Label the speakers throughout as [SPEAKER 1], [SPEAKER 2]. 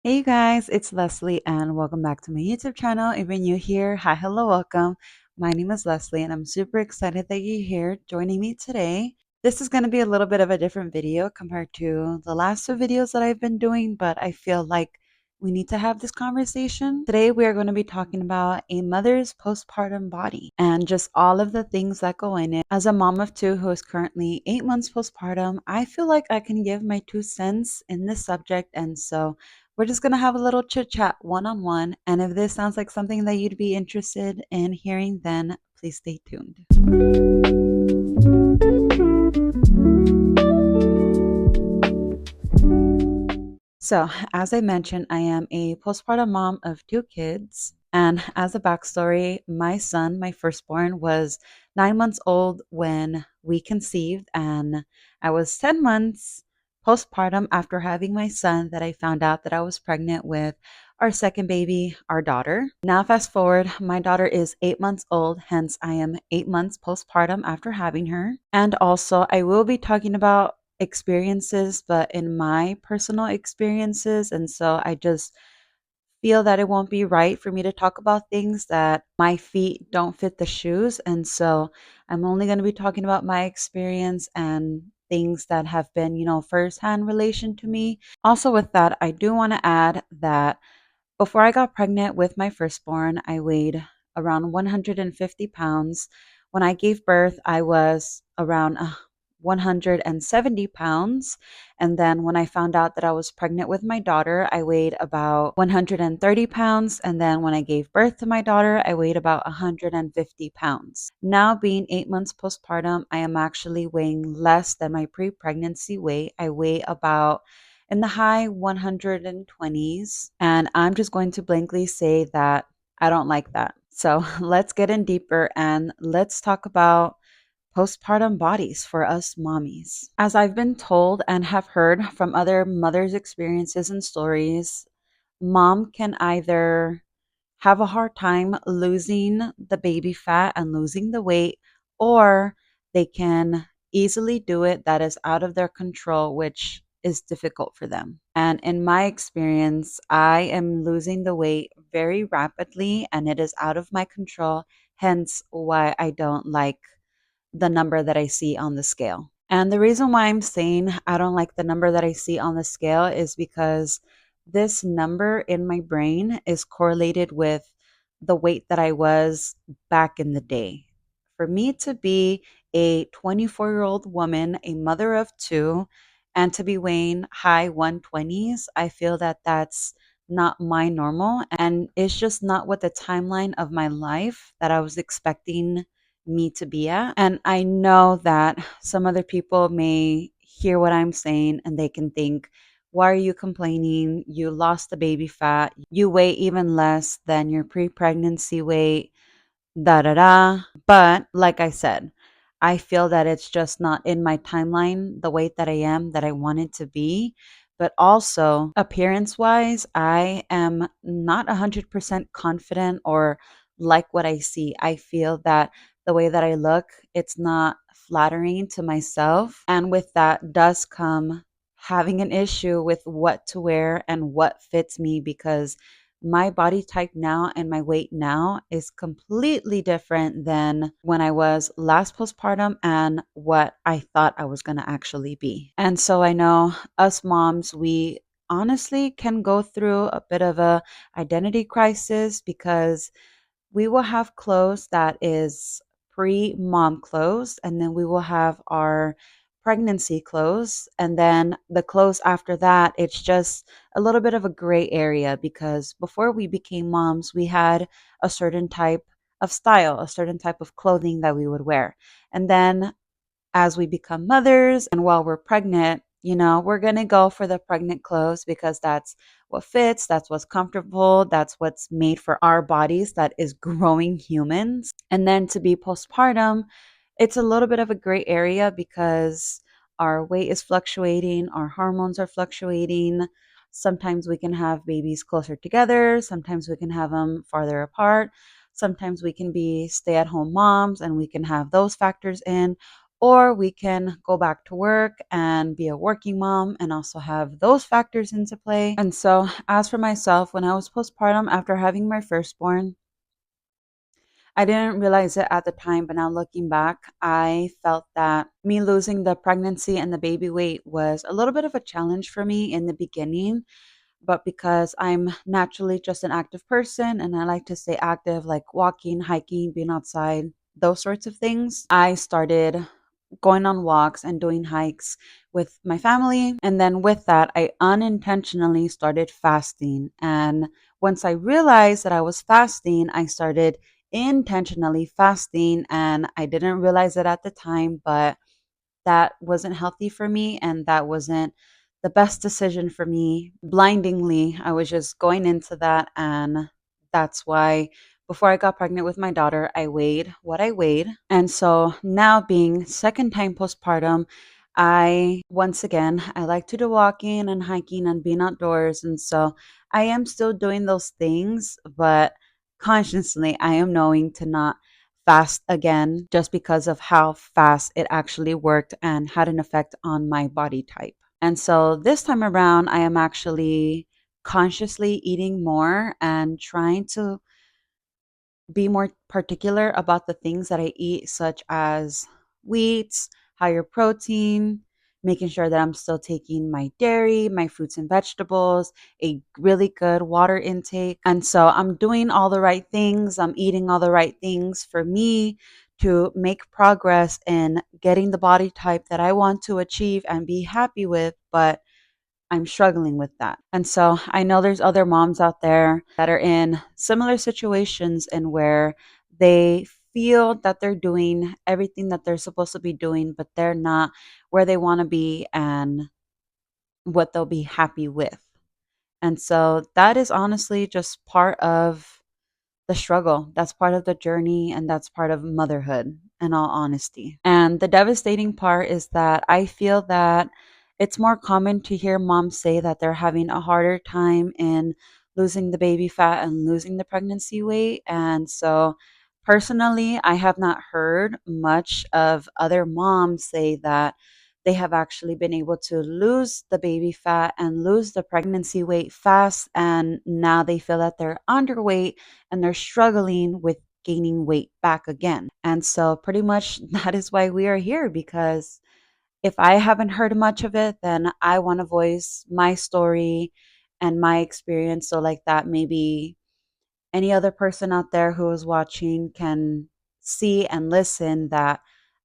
[SPEAKER 1] Hey you guys, it's Leslie and welcome back to my YouTube channel. If you're new here, hi, hello, welcome. My name is Leslie and I'm super excited that you're here joining me today. This is going to be a little bit of a different video compared to the last two videos that I've been doing, but I feel like we need to have this conversation. Today we are going to be talking about a mother's postpartum body and just all of the things that go in it. As a mom of two who is currently 8 months postpartum, I feel like I can give my 2 cents in this subject, and so we're just going to have a little chit chat one on one. And if this sounds like something that you'd be interested in hearing, then please stay tuned. So, as I mentioned, I am a postpartum mom of two kids. And as a backstory, my son, my firstborn, was 9 months old when we conceived, and I was 10 months postpartum after having my son that I found out that I was pregnant with our second baby, our daughter. Now, fast forward, my daughter is 8 months old, hence, I am 8 months postpartum after having her. And also, I will be talking about experiences, but in my personal experiences. And so I just feel that it won't be right for me to talk about things that my feet don't fit the shoes. And so I'm only going to be talking about my experience and things that have been, firsthand relation to me. Also, with that, I do want to add that before I got pregnant with my firstborn, I weighed around 150 pounds. When I gave birth, I was around 170 pounds. And then when I found out that I was pregnant with my daughter, I weighed about 130 pounds. And then when I gave birth to my daughter, I weighed about 150 pounds. Now, being 8 months postpartum, I am actually weighing less than my pre pregnancy weight. I weigh about in the high 120s. And I'm just going to blankly say that I don't like that. So let's get in deeper and let's talk about postpartum bodies for us mommies. As I've been told and have heard from other mothers' experiences and stories, mom can either have a hard time losing the baby fat and losing the weight, or they can easily do it that is out of their control, which is difficult for them. And in my experience, I am losing the weight very rapidly and it is out of my control, hence why I don't like the number that I see on the scale. And the reason why I'm saying I don't like the number that I see on the scale is because this number in my brain is correlated with the weight that I was back in the day. For me to be a 24-year-old woman, a mother of two, and to be weighing high 120s, I feel that that's not my normal. And it's just not what the timeline of my life that I was expecting me to be at. And I know that some other people may hear what I'm saying and they can think, why are you complaining? You lost the baby fat. You weigh even less than your pre pregnancy weight, da da da. But like I said, I feel that it's just not in my timeline, the weight that I am, that I want it to be. But also, appearance wise, I am not 100% confident or like what I see. I feel that the way that I look, it's not flattering to myself. And with that does come having an issue with what to wear and what fits me, because my body type now and my weight now is completely different than when I was last postpartum and what I thought I was going to actually be. And so I know us moms, we honestly can go through a bit of a identity crisis, because we will have clothes that is pre-mom clothes, and then we will have our pregnancy clothes, and then the clothes after that, it's just a little bit of a gray area, because before we became moms we had a certain type of style, a certain type of clothing that we would wear. And then as we become mothers and while we're pregnant, we're going to go for the pregnant clothes because that's what fits, that's what's comfortable, that's what's made for our bodies, that is growing humans. And then to be postpartum, it's a little bit of a gray area because our weight is fluctuating, our hormones are fluctuating. Sometimes we can have babies closer together, sometimes we can have them farther apart. Sometimes we can be stay at home moms and we can have those factors in, or we can go back to work and be a working mom and also have those factors into play. And so, as for myself, when I was postpartum after having my firstborn, I didn't realize it at the time, but now looking back, I felt that me losing the pregnancy and the baby weight was a little bit of a challenge for me in the beginning. But because I'm naturally just an active person and I like to stay active, like walking, hiking, being outside, those sorts of things, I started going on walks and doing hikes with my family. And then with that, I unintentionally started fasting. And once I realized that I was fasting, I started intentionally fasting. And I didn't realize it at the time, but that wasn't healthy for me and that wasn't the best decision for me. Blindingly, I was just going into that, and that's why before I got pregnant with my daughter, I weighed what I weighed. And so now, being second time postpartum, I once again I like to do walking and hiking and being outdoors, and so I am still doing those things, but consciously I am knowing to not fast again just because of how fast it actually worked and had an effect on my body type. And so this time around, I am actually consciously eating more and trying to be more particular about the things that I eat, such as wheats, higher protein, making sure that I'm still taking my dairy, my fruits and vegetables, a really good water intake. And so I'm doing all the right things. I'm eating all the right things for me to make progress in getting the body type that I want to achieve and be happy with. But I'm struggling with that. And so I know there's other moms out there that are in similar situations and where they feel that they're doing everything that they're supposed to be doing, but they're not where they want to be and what they'll be happy with. And so that is honestly just part of the struggle. That's part of the journey and that's part of motherhood, in all honesty. And the devastating part is that I feel that it's more common to hear moms say that they're having a harder time in losing the baby fat and losing the pregnancy weight. And so personally, I have not heard much of other moms say that they have actually been able to lose the baby fat and lose the pregnancy weight fast. And now they feel that they're underweight and they're struggling with gaining weight back again. And so, pretty much, that is why we are here, because if I haven't heard much of it, then I want to voice my story and my experience. So, like that, maybe any other person out there who is watching can see and listen that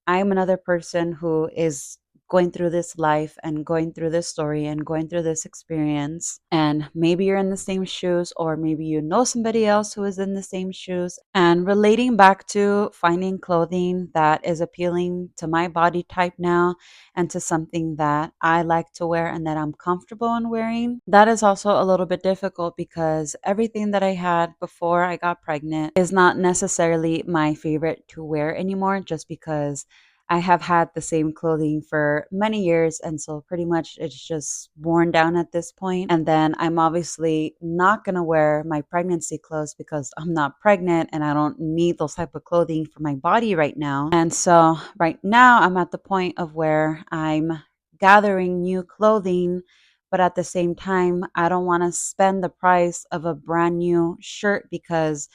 [SPEAKER 1] I'm another person who is going through this life and going through this story and going through this experience. And maybe you're in the same shoes, or maybe you know somebody else who is in the same shoes. And relating back to finding clothing that is appealing to my body type now and to something that I like to wear and that I'm comfortable in wearing, that is also a little bit difficult because everything that I had before I got pregnant is not necessarily my favorite to wear anymore, just because I have had the same clothing for many years. And so pretty much it's just worn down at this point. And then I'm obviously not going to wear my pregnancy clothes because I'm not pregnant and I don't need those type of clothing for my body right now. And so right now I'm at the point of where I'm gathering new clothing, but at the same time, I don't want to spend the price of a brand new shirt because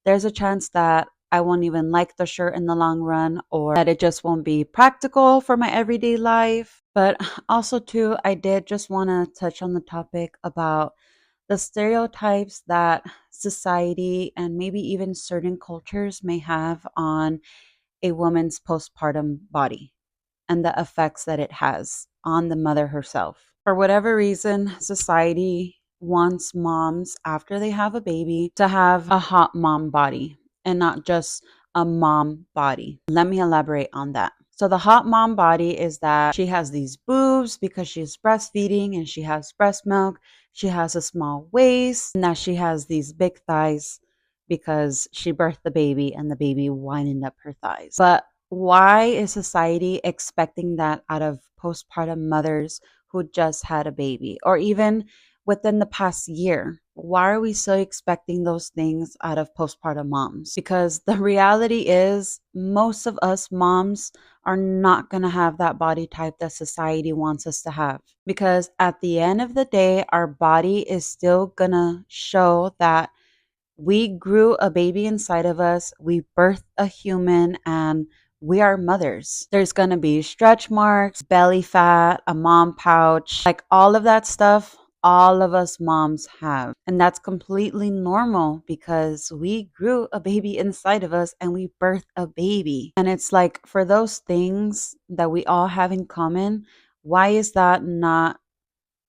[SPEAKER 1] there's a chance that I won't even like the shirt in the long run, or that it just won't be practical for my everyday life. But also, too, I did just want to touch on the topic about the stereotypes that society and maybe even certain cultures may have on a woman's postpartum body and the effects that it has on the mother herself. For whatever reason, society wants moms after they have a baby to have a hot mom body and not just a mom body. Let me elaborate on that. So, the hot mom body is that she has these boobs because she's breastfeeding and she has breast milk. She has a small waist and that she has these big thighs because she birthed the baby and the baby winding up her thighs. But why is society expecting that out of postpartum mothers who just had a baby, or even within the past year? why are we so expecting those things out of postpartum moms? Because the reality is, most of us moms are not going to have that body type that society wants us to have. Because at the end of the day, our body is still going to show that we grew a baby inside of us, we birthed a human, and we are mothers. There's gonna be stretch marks, belly fat, a mom pouch, like all of that stuff. All of us moms have. And that's completely normal because we grew a baby inside of us and we birthed a baby. And it's like, for those things that we all have in common, why is that not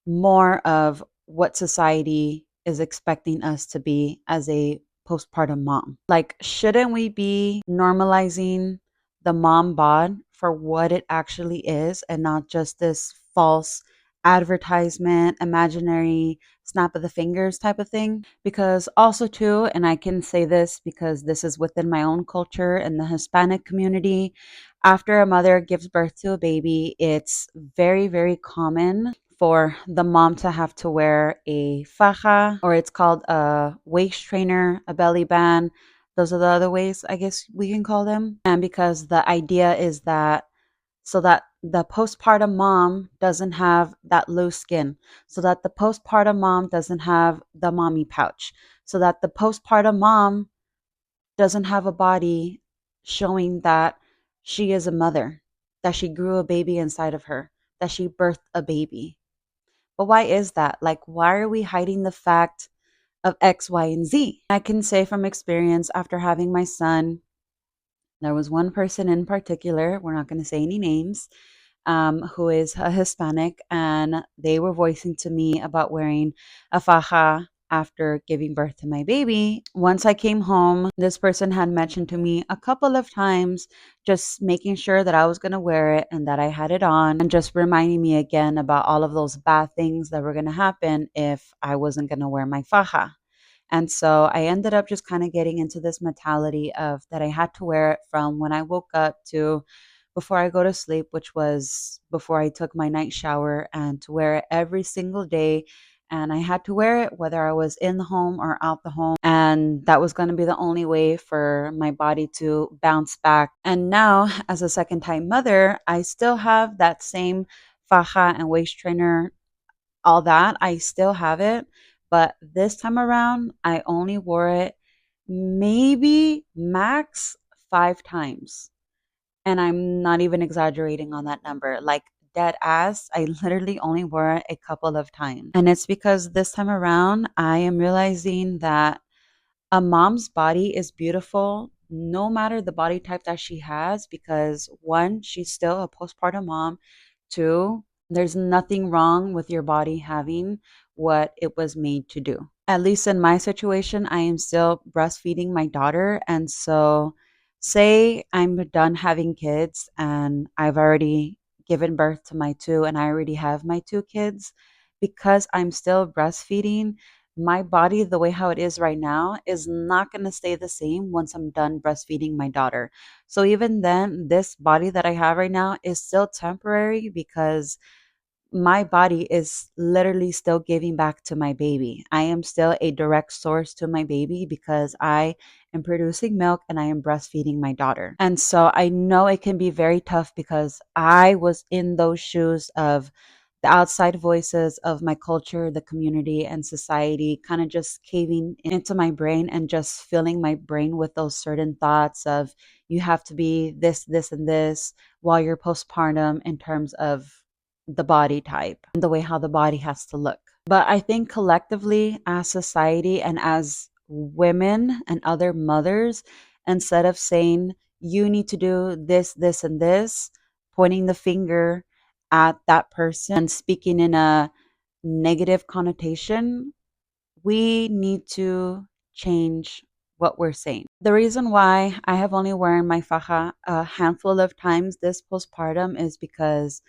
[SPEAKER 1] more of what society is expecting us to be as a postpartum mom? Like, shouldn't we be normalizing the mom bod for what it actually is and not just this false advertisement, imaginary snap of the fingers type of thing? Because also too, and I can say this because this is within my own culture and the Hispanic community, after a mother gives birth to a baby, it's very, very common for the mom to have to wear a faja, or it's called a waist trainer, a belly band. Those are the other ways I guess we can call them. And because the idea is that so that the postpartum mom doesn't have that loose skin, so that the postpartum mom doesn't have the mommy pouch, so that the postpartum mom doesn't have a body showing that she is a mother, that she grew a baby inside of her, that she birthed a baby. But why is that? Like, why are we hiding the fact of X, Y, and Z? I can say from experience after having my son, there was one person in particular, we're not going to say any names, who is a Hispanic, and they were voicing to me about wearing a faja after giving birth to my baby. Once I came home, this person had mentioned to me a couple of times, just making sure that I was going to wear it and that I had it on, and just reminding me again about all of those bad things that were going to happen if I wasn't going to wear my faja. And so I ended up just kind of getting into this mentality of that I had to wear it from when I woke up to before I go to sleep, which was before I took my night shower, and to wear it every single day. And I had to wear it whether I was in the home or out the home. And that was going to be the only way for my body to bounce back. And now, as a second time mother, I still have that same faja and waist trainer, all that. I still have it. But this time around, I only wore it maybe max 5 times. And I'm not even exaggerating on that number. Like, dead ass, I literally only wore it a couple of times. And it's because this time around, I am realizing that a mom's body is beautiful no matter the body type that she has, because one, she's still a postpartum mom. Two, there's nothing wrong with your body having what it was made to do. At least in my situation, I am still breastfeeding my daughter. And so, say I'm done having kids and I've already given birth to my two, and I already have my two kids, because I'm still breastfeeding, my body, the way how it is right now, is not going to stay the same once I'm done breastfeeding my daughter. So even then, this body that I have right now is still temporary because my body is literally still giving back to my baby. I am still a direct source to my baby because I am producing milk and I am breastfeeding my daughter. And so I know it can be very tough because I was in those shoes of the outside voices of my culture, the community, and society kind of just caving into my brain and just filling my brain with those certain thoughts of you have to be this, this, and this while you're postpartum in terms of the body type and the way how the body has to look. But I think collectively, as society and as women and other mothers, instead of saying you need to do this, this, and this, pointing the finger at that person and speaking in a negative connotation, we need to change what we're saying. The reason why I have only worn my faja a handful of times this postpartum is because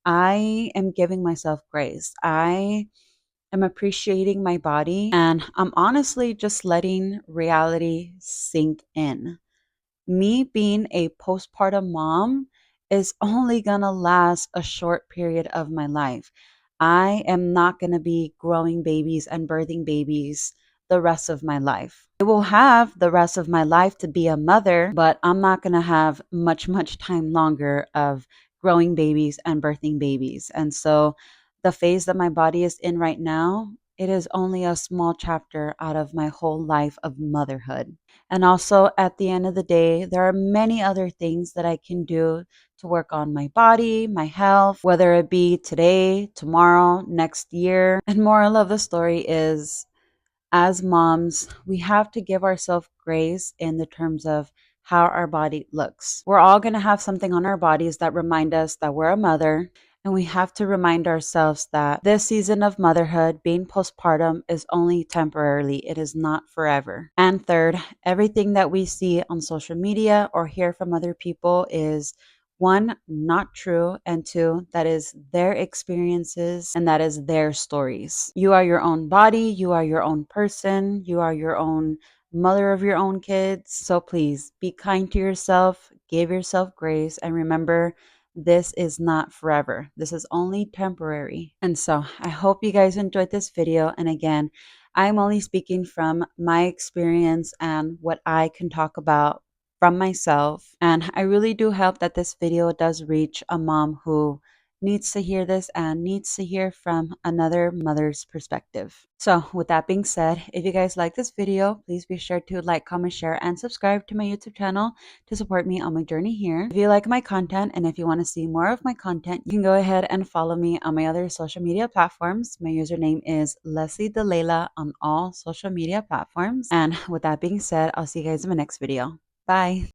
[SPEAKER 1] I am giving myself grace. I am appreciating my body, and I'm honestly just letting reality sink in. Me being a postpartum mom is only gonna last a short period of my life. I am not going to be growing babies and birthing babies the rest of my life. I will have the rest of my life to be a mother, but I'm not going to have much time longer of growing babies and birthing babies. And so the phase that my body is in right now, it is only a small chapter out of my whole life of motherhood. And also, at the end of the day, there are many other things that I can do to work on my body, my health, whether it be today, tomorrow, next year. And moral of the story is, as moms, we have to give ourselves grace in the terms of how our body looks. We're all going to have something on our bodies that remind us that we're a mother. And we have to remind ourselves that this season of motherhood, being postpartum, is only temporarily. It is not forever. And third, everything that we see on social media or hear from other people is, one, not true, and two, that is their experiences and that is their stories. You are your own body, you are your own person, you are your own mother of your own kids. So please be kind to yourself, give yourself grace, and remember, this is not forever. This is only temporary. And so I hope you guys enjoyed this video. And again, I'm only speaking from my experience and what I can talk about from myself. And I really do hope that this video does reach a mom who needs to hear this and needs to hear from another mother's perspective. So with that being said, if you guys like this video, please be sure to like, comment, share, and subscribe to my YouTube channel to support me on my journey here. If you like my content and if you want to see more of my content, you can go ahead and follow me on my other social media platforms. My username is lesliedelaylah on all social media platforms. And with that being said, I'll see you guys in my next video. Bye.